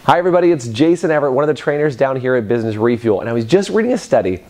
Hi everybody, it's Jason Everett, one of the trainers down here at Business Refuel, and I was just reading a study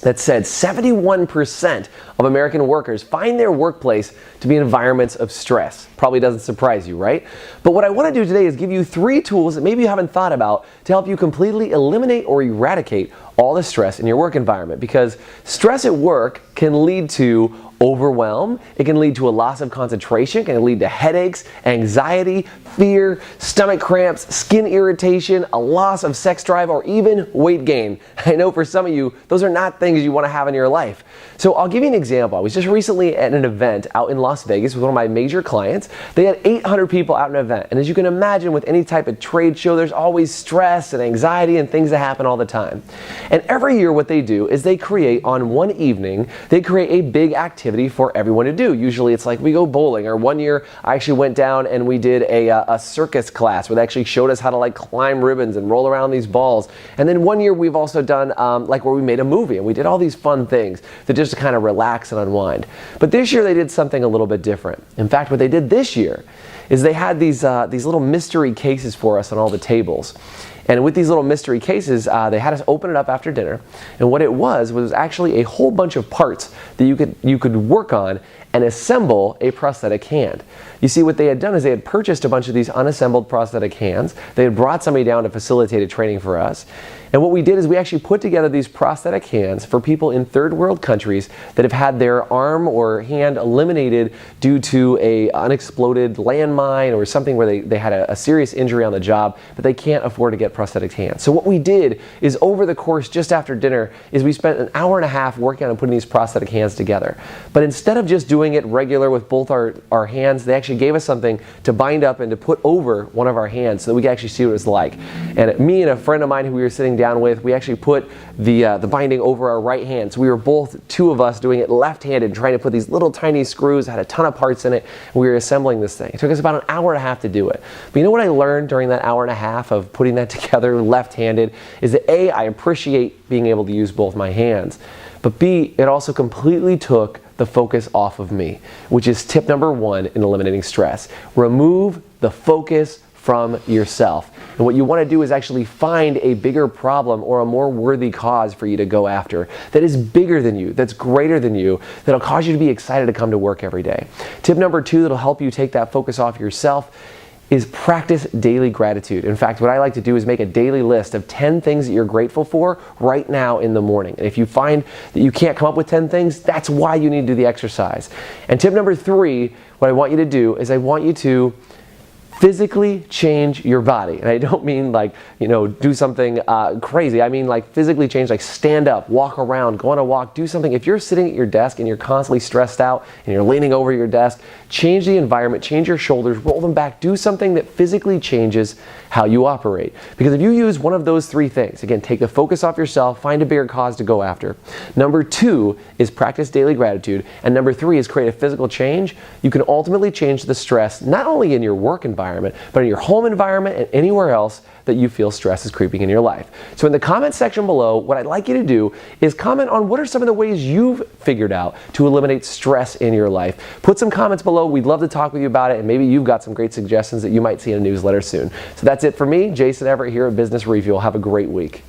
that said 71% of American workers find their workplace to be environments of stress. Probably doesn't surprise you, right? But what I want to do today is give you 3 tools that maybe you haven't thought about to help you completely eliminate or eradicate all the stress in your work environment, because stress at work can lead to overwhelm, it can lead to a loss of concentration, it can lead to headaches, anxiety, fear, stomach cramps, skin irritation, a loss of sex drive, or even weight gain. I know for some of you, those are not things you want to have in your life. So I'll give you an example. I was just recently at an event out in Las Vegas with one of my major clients. They had 800 people out at an event, and as you can imagine with any type of trade show, there's always stress and anxiety and things that happen all the time. And every year what they do is they create, on one evening, they create a big activity for everyone to do. Usually it's like we go bowling, or one year I actually went down and we did a circus class where they actually showed us how to like climb ribbons and roll around these balls. And then one year we've also done like where we made a movie and we did all these fun things that just to kind of relax and unwind. But this year they did something a little bit different. In fact, what they did this year is they had these little mystery cases for us on all the tables. And with these little mystery cases, they had us open it up after dinner. And what it was actually a whole bunch of parts that you could work on and assemble a prosthetic hand. You see, what they had done is they had purchased a bunch of these unassembled prosthetic hands. They had brought somebody down to facilitate a training for us. And what we did is we actually put together these prosthetic hands for people in third world countries that have had their arm or hand eliminated due to an unexploded landmine or something where they had a serious injury on the job, but they can't afford to get prosthetic hands. So what we did is, over the course just after dinner, is we spent an hour and a half working on putting these prosthetic hands together. But instead of just doing it regular with both our hands, they actually gave us something to bind up and to put over one of our hands so that we could actually see what it was like. And me and a friend of mine who we were sitting down with, we actually put the binding over our right hand. So we were both, 2 of us, doing it left-handed, trying to put these little tiny screws, had a ton of parts in it, and we were assembling this thing. It took us about an hour and a half to do it. But you know what I learned during that hour and a half of putting that together left-handed is that A, I appreciate being able to use both my hands, but B, it also completely took the focus off of me, which is tip number 1 in eliminating stress. Remove the focus from yourself. And what you want to do is actually find a bigger problem or a more worthy cause for you to go after that is bigger than you, that's greater than you, that'll cause you to be excited to come to work every day. Tip number 2 that'll help you take that focus off yourself is practice daily gratitude. In fact, what I like to do is make a daily list of 10 things that you're grateful for right now in the morning. And if you find that you can't come up with 10 things, that's why you need to do the exercise. And tip number 3, what I want you to do is I want you to physically change your body. And I don't mean like, do something crazy. I mean like physically change, like stand up, walk around, go on a walk, do something. If you're sitting at your desk and you're constantly stressed out and you're leaning over your desk, change the environment, change your shoulders, roll them back, do something that physically changes how you operate. Because if you use one of those 3 things, again, take the focus off yourself, find a bigger cause to go after. Number 2 is practice daily gratitude. And number 3 is create a physical change. You can ultimately change the stress, not only in your work environment, but in your home environment and anywhere else that you feel stress is creeping in your life. So in the comment section below, what I'd like you to do is comment on what are some of the ways you've figured out to eliminate stress in your life. Put some comments below. We'd love to talk with you about it, and maybe you've got some great suggestions that you might see in a newsletter soon. So that's it for me, Jason Everett here at Business Refuel. Have a great week.